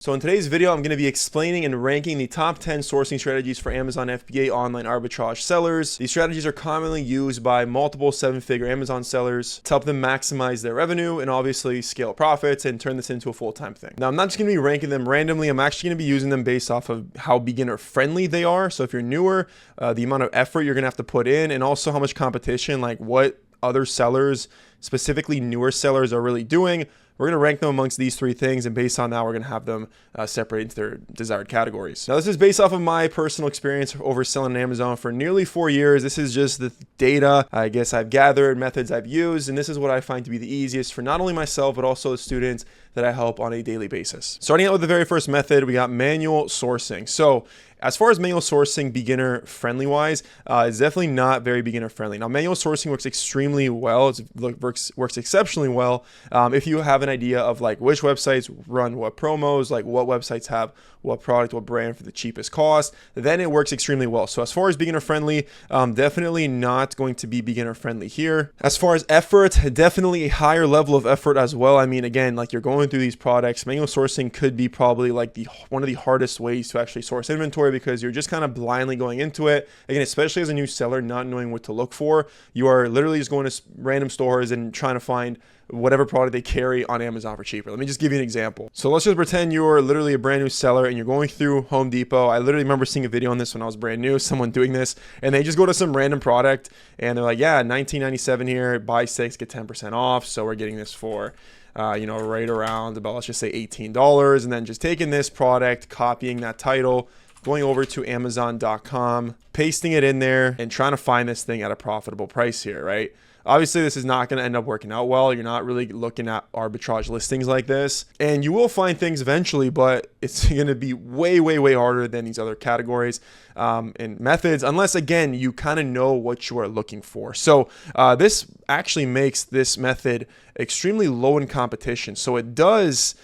So in today's video, I'm going to be explaining and ranking the top 10 sourcing strategies for Amazon FBA online arbitrage sellers. These strategies are commonly used by multiple seven-figure Amazon sellers to help them maximize their revenue and obviously scale profits and turn this into a full-time thing. Now, I'm not just going to be ranking them randomly. I'm actually going to be using them based off of how beginner-friendly they are. So if you're newer, the amount of effort you're going to have to put in, and also how much competition, like what other sellers, specifically newer sellers, are really doing. We're going to rank them amongst these three things, and based on that, we're going to have them separate into their desired categories. Now, this is based off of my personal experience over selling on Amazon for nearly 4 years. This is just the data, I guess, I've gathered, methods I've used, and this is what I find to be the easiest for not only myself, but also the students that I help on a daily basis. Starting out with the very first method, we got manual sourcing. So as far as manual sourcing, beginner friendly wise, it's definitely not very beginner friendly. Now, manual sourcing works extremely well. It works exceptionally well if you have an idea of like which websites run what promos, like what websites have what product, what brand for the cheapest cost, then it works extremely well. So as far as beginner friendly, definitely not going to be beginner friendly here. As far as effort, definitely a higher level of effort as well. I mean, again, like you're going through these products, manual sourcing could be probably like one of the hardest ways to actually source inventory, because you're just kind of blindly going into it. Again, especially as a new seller, not knowing what to look for, you are literally just going to random stores and trying to find whatever product they carry on Amazon for cheaper. Let me just give you an example. So let's just pretend you're literally a brand new seller and you're going through Home Depot. I literally remember seeing a video on this when I was brand new, someone doing this, and they just go to some random product and they're like, yeah, $19.97 here, buy 6, get 10% off. So we're getting this for right around about, let's just say $18, and then just taking this product, copying that title, going over to Amazon.com, pasting it in there, and trying to find this thing at a profitable price here, right? Obviously, this is not going to end up working out well. You're not really looking at arbitrage listings like this. And you will find things eventually, but it's going to be way, way, way harder than these other categories and methods, unless, again, you kind of know what you are looking for. So this actually makes this method extremely low in competition. So it does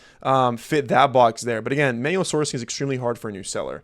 fit that box there. But again, manual sourcing is extremely hard for a new seller.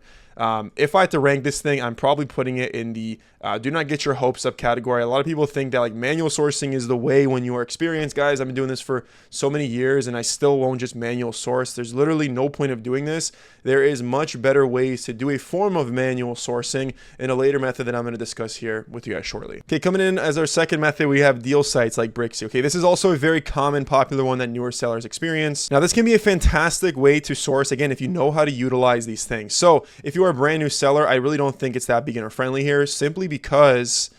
If I had to rank this thing, I'm probably putting it in the do not get your hopes up category. A lot of people think that like manual sourcing is the way when you are experienced. Guys, I've been doing this for so many years and I still won't just manual source. There's literally no point of doing this. There is much better ways to do a form of manual sourcing in a later method that I'm going to discuss here with you guys shortly. Okay, coming in as our second method, we have deal sites like Brixie. Okay, this is also a very common, popular one that newer sellers experience. Now, this can be a fantastic way to source, again, if you know how to utilize these things. So if you are a brand new seller, I really don't think it's that beginner friendly here, simply because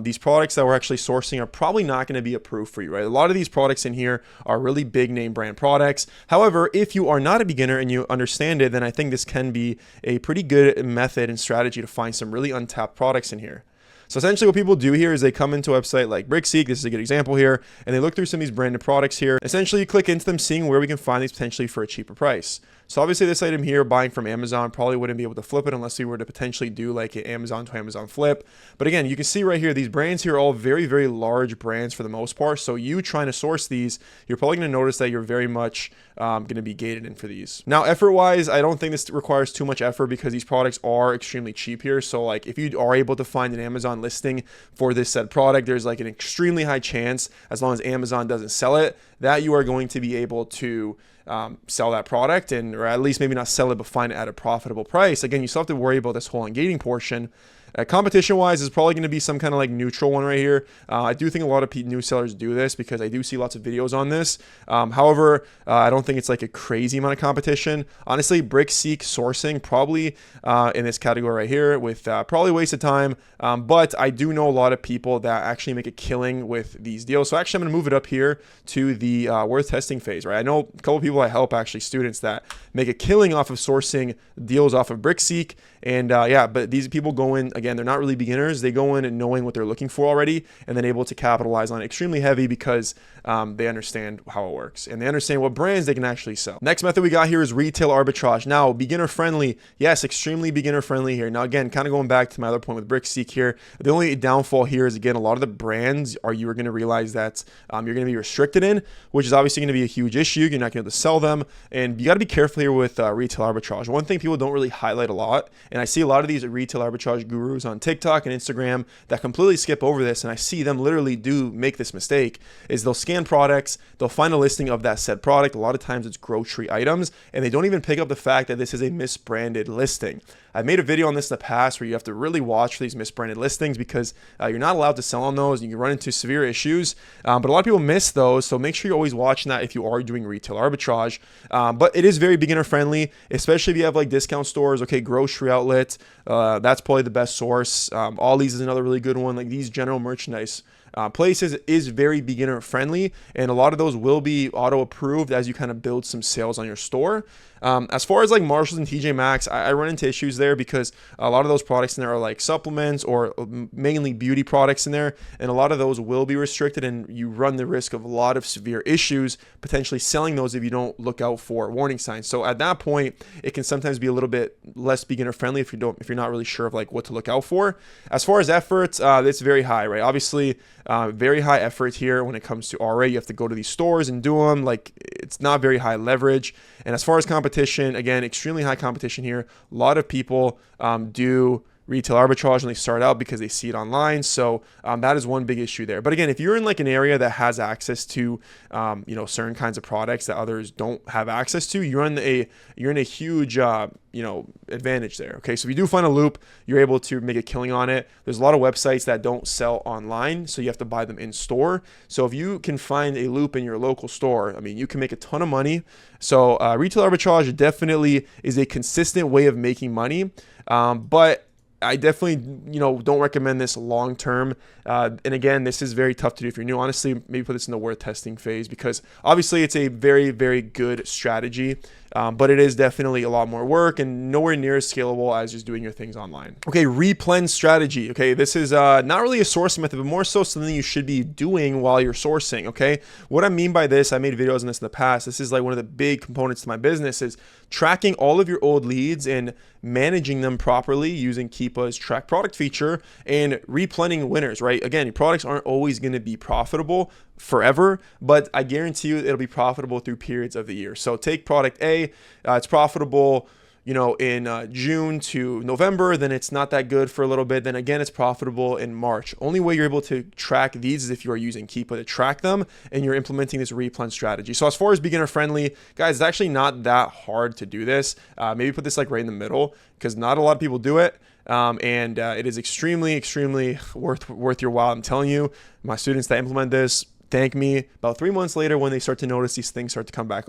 these products that we're actually sourcing are probably not going to be approved for you, right? A lot of these products in here are really big name brand products. However, if you are not a beginner and you understand it, then I think this can be a pretty good method and strategy to find some really untapped products in here. So essentially what people do here is they come into a website like Brixie, this is a good example here, and they look through some of these branded products here. Essentially you click into them, seeing where we can find these potentially for a cheaper price. So obviously this item here, buying from Amazon, probably wouldn't be able to flip it unless we were to potentially do like an Amazon to Amazon flip. But again, you can see right here, these brands here are all very, very large brands for the most part. So you trying to source these, you're probably going to notice that you're very much going to be gated in for these. Now, effort-wise, I don't think this requires too much effort because these products are extremely cheap here. So like if you are able to find an Amazon listing for this said product, there's like an extremely high chance, as long as Amazon doesn't sell it, that you are going to be able to sell that product, and or at least maybe not sell it, but find it at a profitable price. Again, you still have to worry about this whole engaging portion. Competition wise is probably going to be some kind of like neutral one right here. I do think a lot of new sellers do this because I do see lots of videos on this. However, I don't think it's like a crazy amount of competition. Honestly, Brixie sourcing probably in this category right here with probably waste of time. But I do know a lot of people that actually make a killing with these deals. So actually I'm going to move it up here to the worth testing phase, right? I know a couple of people I help, actually students, that make a killing off of sourcing deals off of Brixie. And yeah, but these people go in, again, they're not really beginners. They go in and knowing what they're looking for already, and then able to capitalize on it extremely heavy because they understand how it works and they understand what brands they can actually sell. Next method we got here is retail arbitrage. Now, beginner friendly, yes, extremely beginner friendly here. Now, again, kind of going back to my other point with Brixie here, the only downfall here is, again, a lot of the brands you're going to realize that you're going to be restricted in, which is obviously going to be a huge issue. You're not going to be able to sell them. And you got to be careful here with retail arbitrage. One thing people don't really highlight a lot, and I see a lot of these retail arbitrage gurus on TikTok and Instagram that completely skip over this, and I see them literally do make this mistake, is they'll scan products, they'll find a listing of that said product. A lot of times it's grocery items, and they don't even pick up the fact that this is a misbranded listing. I've made a video on this in the past where you have to really watch for these misbranded listings because you're not allowed to sell on those and you can run into severe issues. But a lot of people miss those, so make sure you're always watching that if you are doing retail arbitrage. But it is very beginner friendly, especially if you have like discount stores, okay, grocery outlets. That's probably the best source. Ollie's is another really good one. Like these general merchandise places is very beginner friendly, and a lot of those will be auto approved as you kind of build some sales on your store. As far as like Marshalls and TJ Maxx, I run into issues there because a lot of those products in there are like supplements or mainly beauty products in there, and a lot of those will be restricted, and you run the risk of a lot of severe issues potentially selling those if you don't look out for warning signs. So at that point, it can sometimes be a little bit less beginner friendly if you're not really sure of like what to look out for. As far as effort, it's very high, right? Obviously, very high effort here when it comes to RA. You have to go to these stores and do them. Like it's not very high leverage. And as far as competition, again, extremely high competition here. A lot of people do retail arbitrage when they start out because they see it online. So that is one big issue there. But again, if you're in like an area that has access to certain kinds of products that others don't have access to, you're in a huge advantage there. Okay, so if you do find a loop, you're able to make a killing on it. There's a lot of websites that don't sell online, so you have to buy them in store. So if you can find a loop in your local store, I mean, you can make a ton of money. So retail arbitrage definitely is a consistent way of making money, but I definitely, don't recommend this long term. And again, this is very tough to do if you're new. Honestly, maybe put this in the worth testing phase because obviously it's a very, very good strategy. But it is definitely a lot more work and nowhere near as scalable as just doing your things online. Okay, replen strategy. Okay, this is not really a sourcing method, but more so something you should be doing while you're sourcing. Okay, what I mean by this, I made videos on this in the past. This is like one of the big components to my business is tracking all of your old leads and managing them properly using Keepa's track product feature and replenning winners, right? Again, your products aren't always going to be profitable forever, but I guarantee you it'll be profitable through periods of the year. So take product A, it's profitable, in June to November, then it's not that good for a little bit. Then again, it's profitable in March. Only way you're able to track these is if you are using Keepa to track them and you're implementing this replen strategy. So as far as beginner friendly, guys, it's actually not that hard to do this. Maybe put this like right in the middle because not a lot of people do it. And it is extremely, extremely worth your while. I'm telling you, my students that implement this, thank me about 3 months later when they start to notice these things start to come back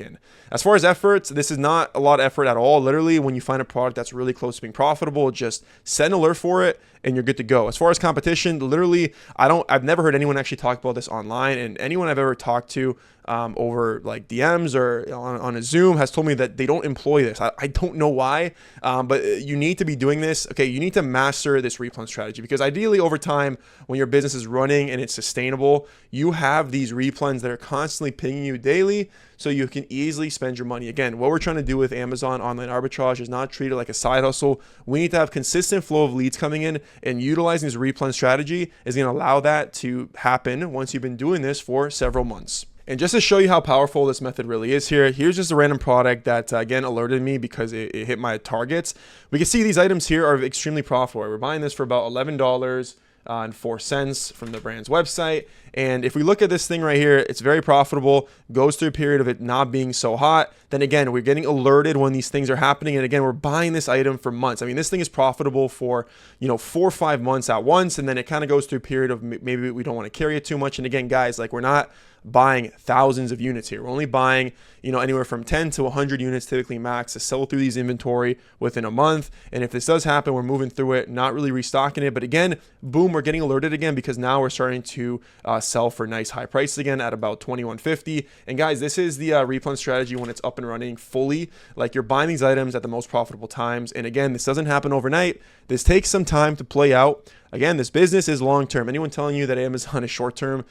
in. As far as efforts, this is not a lot of effort at all. Literally, when you find a product that's really close to being profitable, just set an alert for it and you're good to go. As far as competition, literally, I've never heard anyone actually talk about this online, and anyone I've ever talked to over like DMs or on a Zoom has told me that they don't employ this. I don't know why, but you need to be doing this. Okay, you need to master this replen strategy because ideally over time, when your business is running and it's sustainable, you have these replens that are constantly pinging you daily so you can easily spend your money. Again, what we're trying to do with Amazon online arbitrage is not treat it like a side hustle. We need to have consistent flow of leads coming in, and utilizing this replen strategy is going to allow that to happen once you've been doing this for several months. And just to show you how powerful this method really is here's just a random product that, again, alerted me because it hit my targets. We can see these items here are extremely profitable. We're buying this for about $11.04 from the brand's website. And if we look at this thing right here, it's very profitable, goes through a period of it not being so hot. Then again, we're getting alerted when these things are happening. And again, we're buying this item for months. I mean, this thing is profitable for, 4 or 5 months at once. And then it kind of goes through a period of maybe we don't want to carry it too much. And again, guys, like we're not buying thousands of units here. We're only buying, anywhere from 10 to 100 units typically max to sell through these inventory within a month. And if this does happen, we're moving through it, not really restocking it. But again, boom, we're getting alerted again because now we're starting to sell for nice high prices again at about $21.50. And guys, this is the replen strategy when it's up and running fully. Like you're buying these items at the most profitable times. And again, this doesn't happen overnight. This takes some time to play out. Again, this business is long-term. Anyone telling you that Amazon is short-term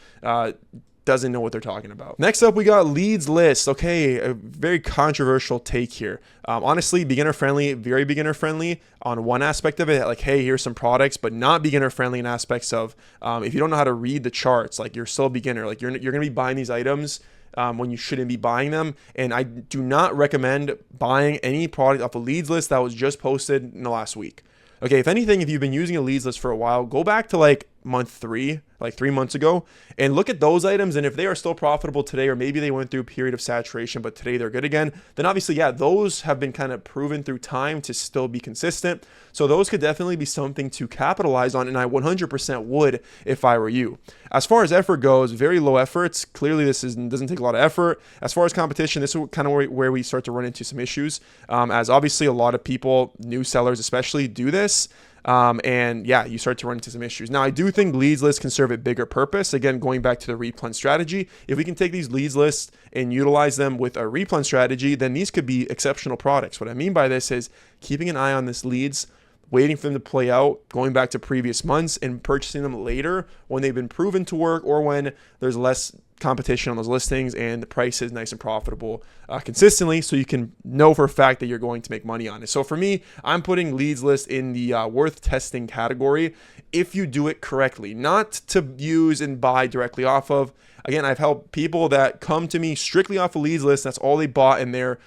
doesn't know what they're talking about. Next up, we got leads list. Okay, a very controversial take here. Honestly, beginner friendly, very beginner friendly on one aspect of it. Like, hey, here's some products, but not beginner friendly in aspects of if you don't know how to read the charts, like you're still a beginner. Like you're gonna be buying these items when you shouldn't be buying them. And I do not recommend buying any product off a leads list that was just posted in the last week. Okay, if anything, if you've been using a leads list for a while, go back to like month 3, like 3 months ago, and look at those items. And if they are still profitable today, or maybe they went through a period of saturation, but today they're good again, then obviously, yeah, those have been kind of proven through time to still be consistent. So those could definitely be something to capitalize on. And I 100% would if I were you. As far as effort goes, very low efforts. Clearly, doesn't take a lot of effort. As far as competition, this is kind of where we start to run into some issues, as obviously a lot of people, new sellers especially, do this. And yeah, you start to run into some issues. Now, I do think leads lists can serve a bigger purpose. Again, going back to the replen strategy, if we can take these leads lists and utilize them with a replen strategy, then these could be exceptional products. What I mean by this is keeping an eye on this leads, waiting for them to play out, going back to previous months and purchasing them later when they've been proven to work, or when there's less competition on those listings and the price is nice and profitable consistently, so you can know for a fact that you're going to make money on it. So for me, I'm putting leads list in the worth testing category if you do it correctly, not to use and buy directly off of. Again, I've helped people that come to me strictly off a leads list. That's all they bought, and their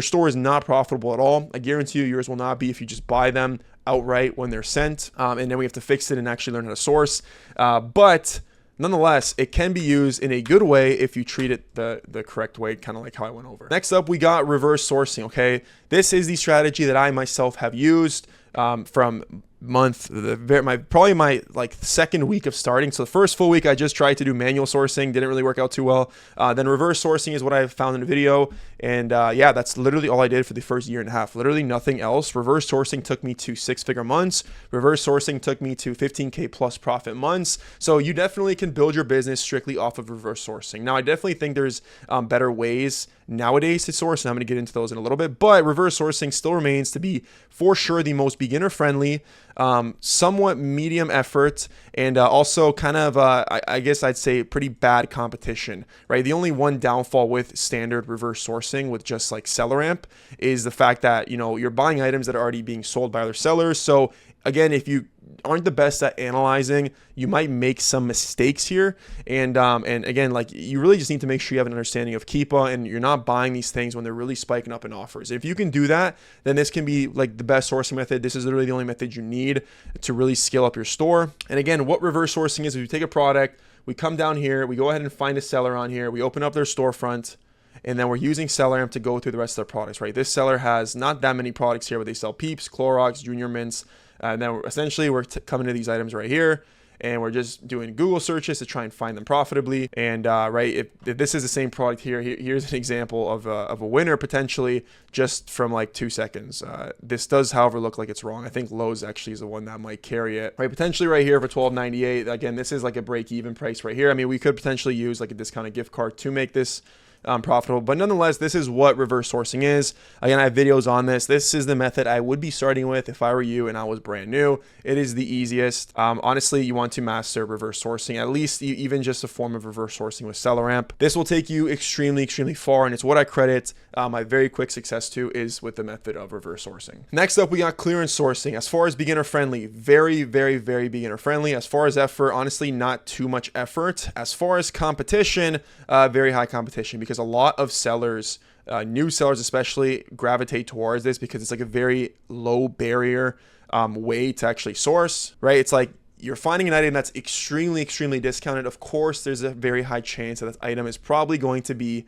store is not profitable at all. I guarantee you yours will not be if you just buy them outright when they're sent, and then we have to fix it and actually learn how to source. But nonetheless, it can be used in a good way if you treat it the correct way, kind of like how I went over. Next up, we got reverse sourcing. Okay, this is the strategy that I myself have used from probably my like second week of starting. So the first full week I just tried to do manual sourcing, didn't really work out too well. Then reverse sourcing is what I found in a video, and yeah, that's literally all I did for the first year and a half. Literally nothing else. Reverse sourcing took me to 6-figure months. Reverse sourcing took me to 15K plus profit months. So you definitely can build your business strictly off of reverse sourcing. Now, I definitely think there's better ways nowadays to source, and I'm going to get into those in a little bit, but reverse sourcing still remains to be for sure the most beginner friendly, somewhat medium effort, and also kind of I guess I'd say pretty bad competition, right? The only one downfall with standard reverse sourcing with just like SellerAmp is the fact that, you know, you're buying items that are already being sold by other sellers. So again, if you aren't the best at analyzing, you might make some mistakes here. And again, like, you really just need to make sure you have an understanding of Keepa and you're not buying these things when they're really spiking up in offers. If you can do that, then this can be like the best sourcing method. This is literally the only method you need to really scale up your store. And again, what reverse sourcing is, if you take a product, we come down here, we go ahead and find a seller on here, we open up their storefront, and then we're using SellerAmp to go through the rest of their products, right? This seller has not that many products here, but they sell Peeps, Clorox, Junior Mints. And then essentially we're coming to these items right here, and we're just doing Google searches to try and find them profitably. And right, if this is the same product here, here's an example of a winner potentially just from like 2 seconds. This does, however, look like it's wrong. I think Lowe's actually is the one that might carry it, right? Potentially right here for $12.98. Again, this is like a break-even price right here. I mean, we could potentially use like a discounted gift card to make this profitable, but nonetheless, this is what reverse sourcing is. Again, I have videos on this. This is the method I would be starting with if I were you and I was brand new. It is the easiest. Honestly, you want to master reverse sourcing, at least even just a form of reverse sourcing with SellerAmp. This will take you extremely, extremely far, and it's what I credit my very quick success to, is with the method of reverse sourcing. Next up, we got clearance sourcing. As far as beginner friendly, very, very, very beginner friendly. As far as effort, honestly, not too much effort. As far as competition, very high competition, because a lot of sellers, new sellers especially, gravitate towards this because it's like a very low barrier way to actually source, right? It's like you're finding an item that's extremely, extremely discounted. Of course, there's a very high chance that this item is probably going to be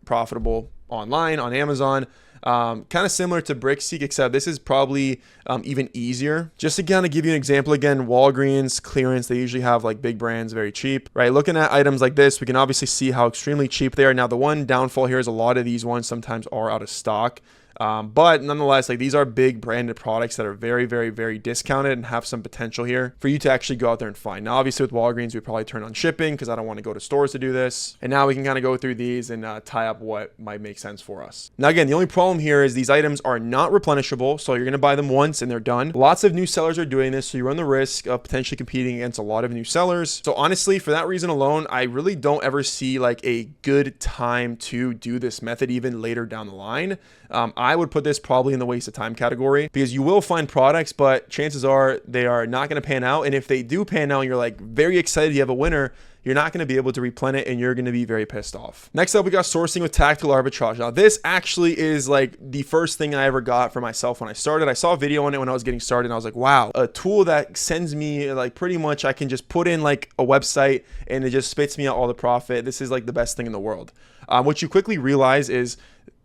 profitable online on Amazon. Kind of similar to Brickseek, except this is probably even easier. Just to kind of give you an example, again, Walgreens clearance, they usually have like big brands very cheap, right? Looking at items like this, we can obviously see how extremely cheap they are. Now, the one downfall here is a lot of these ones sometimes are out of stock. But nonetheless, like, these are big branded products that are very, very, very discounted and have some potential here for you to actually go out there and find. Now, obviously with Walgreens, we probably turn on shipping because I don't want to go to stores to do this. And now we can kind of go through these and tie up what might make sense for us. Now, again, the only problem here is these items are not replenishable. So you're going to buy them once and they're done. Lots of new sellers are doing this. So you run the risk of potentially competing against a lot of new sellers. So honestly, for that reason alone, I really don't ever see like a good time to do this method even later down the line. I would put this probably in the waste of time category, because you will find products, but chances are they are not going to pan out. And if they do pan out, you're like very excited you have a winner, you're not going to be able to replenish it and you're going to be very pissed off. Next up, we got sourcing with tactical arbitrage. Now, this actually is like the first thing I ever got for myself when I started. I saw a video on it when I was getting started and I was like, wow, a tool that sends me like pretty much I can just put in like a website and it just spits me out all the profit. This is like the best thing in the world. What you quickly realize is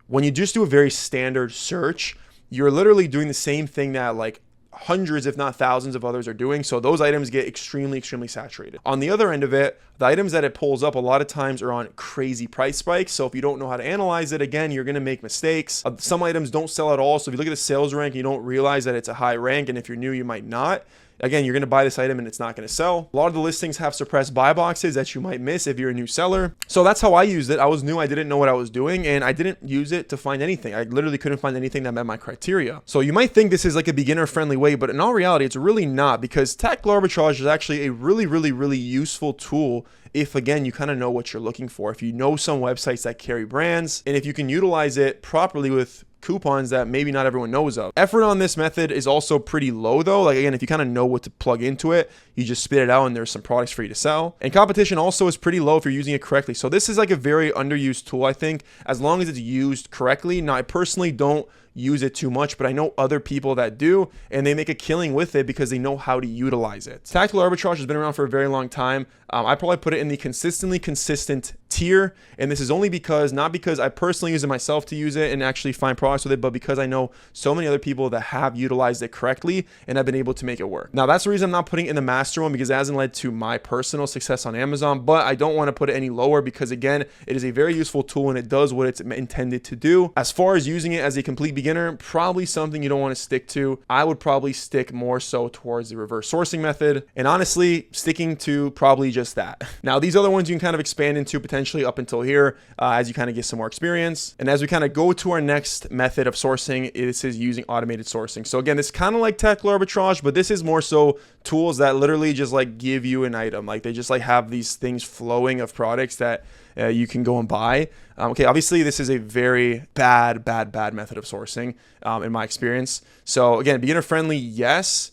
when you just do a very standard search, you're literally doing the same thing that like hundreds, if not thousands of others are doing. So those items get extremely saturated. On the other end of it, the items that it pulls up a lot of times are on crazy price spikes. So if you don't know how to analyze it, again, you're going to make mistakes. Some items don't sell at all. So if you look at the sales rank, you don't realize that it's a high rank. And if you're new, you might not. Again, you're going to buy this item and it's not going to sell. A lot of the listings have suppressed buy boxes that you might miss if you're a new seller. So that's how I used it. I was new. I didn't know what I was doing and I didn't use it to find anything. I literally couldn't find anything that met my criteria. So you might think this is like a beginner friendly way, but in all reality, it's really not, because tactical arbitrage is actually a really useful tool if, again, you kind of know what you're looking for. If you know some websites that carry brands and if you can utilize it properly with coupons that maybe not everyone knows of. Effort on this method is also pretty low though. Like again, if you kind of know what to plug into it, you just spit it out and there's some products for you to sell. And competition also is pretty low if you're using it correctly. So this is like a very underused tool, I think, as long as it's used correctly. Now, I personally don't use it too much, but I know other people that do, and they make a killing with it because they know how to utilize it. Tactical arbitrage has been around for a very long time. I probably put it in the consistently consistent tier, and this is only because, not because I personally use it myself to use it and actually find products with it, but because I know so many other people that have utilized it correctly and have been able to make it work. Now, that's the reason I'm not putting it in the master one, because it hasn't led to my personal success on Amazon, but I don't want to put it any lower because, again, it is a very useful tool and it does what it's intended to do. As far as using it as a complete beginner, probably something you don't want to stick to. I would probably stick more so towards the reverse sourcing method, and honestly, sticking to probably just that. Now, these other ones you can kind of expand into potentially up until here as you kind of get some more experience. And as we kind of go to our next method of sourcing, this is using automated sourcing. So again, this is kind of like tactical arbitrage, but this is more so tools that literally just like give you an item. Like they just like have these things flowing of products that you can go and buy. Okay, obviously this is a very bad method of sourcing in my experience. So again, beginner friendly, yes.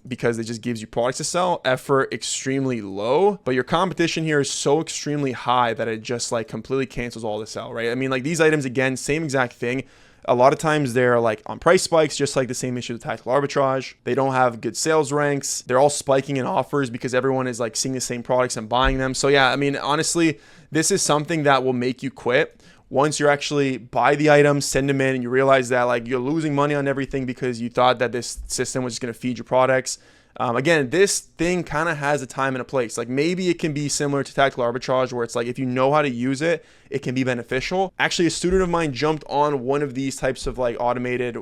Because it just gives you products to sell. Effort extremely low, but your competition here is so extremely high that it just like completely cancels all this out, right? I mean, like these items, again, same exact thing. A lot of times they're like on price spikes, just like the same issue with tactical arbitrage. They don't have good sales ranks. They're all spiking in offers because everyone is like seeing the same products and buying them. So yeah, I mean, honestly, this is something that will make you quit. Once you actually buy the items, send them in, and you realize that like you're losing money on everything because you thought that this system was just going to feed your products. Again, this thing kind of has a time and a place. Like maybe it can be similar to tactical arbitrage where it's like if you know how to use it, it can be beneficial. Actually, a student of mine jumped on one of these types of like automated,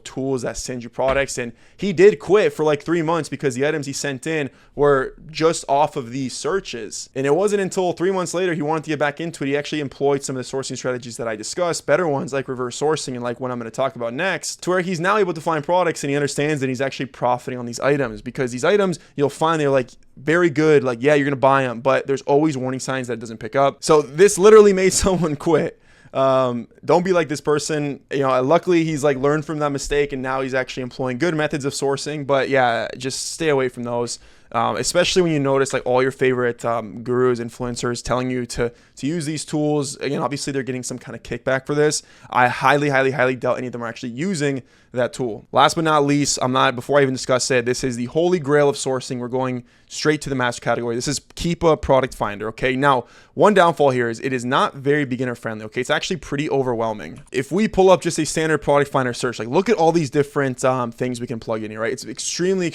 tools that send you products, and he did quit for like 3 months because the items he sent in were just off of these searches. And it wasn't until 3 months later he wanted to get back into it. He actually employed some of the sourcing strategies that I discussed, better ones like reverse sourcing and like what I'm going to talk about next, to where he's now able to find products and he understands that he's actually profiting on these items, because these items you'll find they're like very good, like yeah, you're gonna buy them, but there's always warning signs that it doesn't pick up. So this literally made someone quit. Don't be like this person. Luckily he's like learned from that mistake and now he's actually employing good methods of sourcing, but yeah, just stay away from those. Especially when you notice like all your favorite gurus, influencers telling you to use these tools. Again, obviously they're getting some kind of kickback for this. I highly doubt any of them are actually using that tool. Last but not least, before I even discuss it, this is the holy grail of sourcing. We're going straight to the master category. This is Keepa Product Finder. Okay, now one downfall here is it is not very beginner friendly. Okay, it's actually pretty overwhelming. If we pull up just a standard product finder search, like look at all these different things we can plug in here, right? It's extremely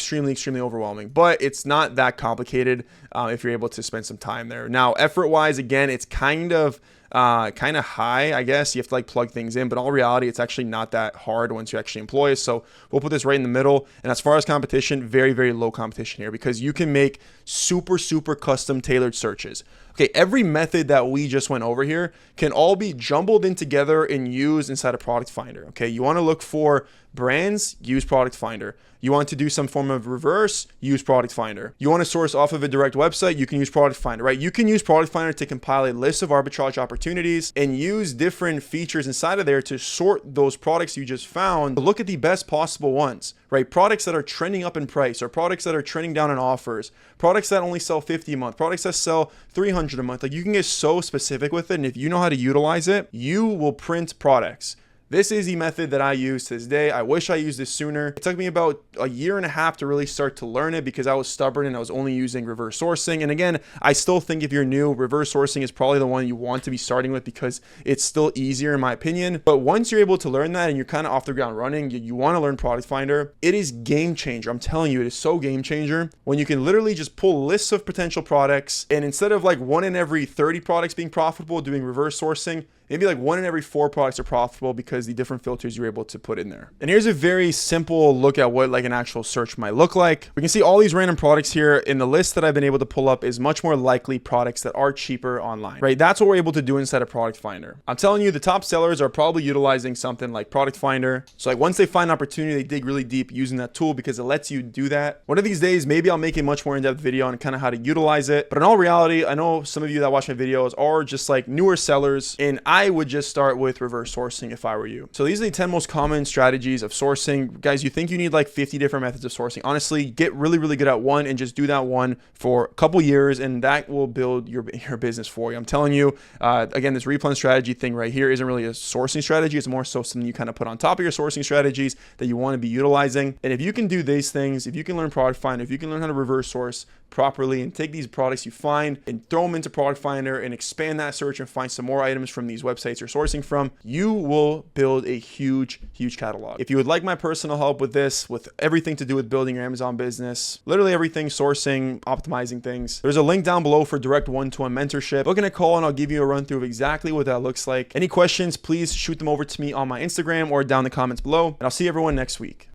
overwhelming, but it's not that complicated if you're able to spend some time there. Now, effort wise, again, it's kind of high, I guess. You have to like plug things in, but in all reality, it's actually not that hard once you actually employ it. So we'll put this right in the middle. And as far as competition, very low competition here, because you can make super custom tailored searches. Okay, every method that we just went over here can all be jumbled in together and used inside a product finder. Okay, you want to look for brands, use product finder. You want to do some form of reverse, use product finder. You want to source off of a direct website, you can use product finder, right? You can use product finder to compile a list of arbitrage opportunities opportunities, and use different features inside of there to sort those products you just found. Look at the best possible ones, right? Products that are trending up in price, or products that are trending down in offers, products that only sell 50 a month, products that sell 300 a month. Like, you can get so specific with it, and if you know how to utilize it, you will print products. This is the method that I use to this day. I wish I used this sooner. It took me about a year and a half to really start to learn it because I was stubborn and I was only using reverse sourcing. And again, I still think if you're new, reverse sourcing is probably the one you want to be starting with because it's still easier in my opinion. But once you're able to learn that and you're kind of off the ground running, you want to learn Product Finder. It is game changer. I'm telling you, it is so game changer when you can literally just pull lists of potential products, and instead of like 1 in every 30 products being profitable doing reverse sourcing, maybe like 1 in every 4 products are profitable because the different filters you're able to put in there. And here's a very simple look at what like an actual search might look like. We can see all these random products here in the list that I've been able to pull up is much more likely products that are cheaper online, right? That's what we're able to do inside of Product Finder. I'm telling you, the top sellers are probably utilizing something like Product Finder. So like once they find an opportunity, they dig really deep using that tool because it lets you do that. One of these days, maybe I'll make a much more in-depth video on kind of how to utilize it. But in all reality, I know some of you that watch my videos are just like newer sellers, and I would just start with reverse sourcing if I were you. So these are the 10 most common strategies of sourcing. Guys, you think you need like 50 different methods of sourcing. Honestly, get really, really good at one and just do that one for a couple years, and that will build your business for you. I'm telling you, again, this replenish strategy thing right here isn't really a sourcing strategy. It's more so something you kind of put on top of your sourcing strategies that you want to be utilizing. And if you can do these things, if you can learn Product Finder, if you can learn how to reverse source properly and take these products you find and throw them into Product Finder and expand that search and find some more items from these websites you're sourcing from, you will build a huge catalog. If you would like my personal help with this, with everything to do with building your Amazon business, literally everything, sourcing, optimizing things, there's a link down below for direct one-to-one mentorship. Book in a call and I'll give you a run through of exactly what that looks like. Any questions, please shoot them over to me on my Instagram or down in the comments below, and I'll see everyone next week.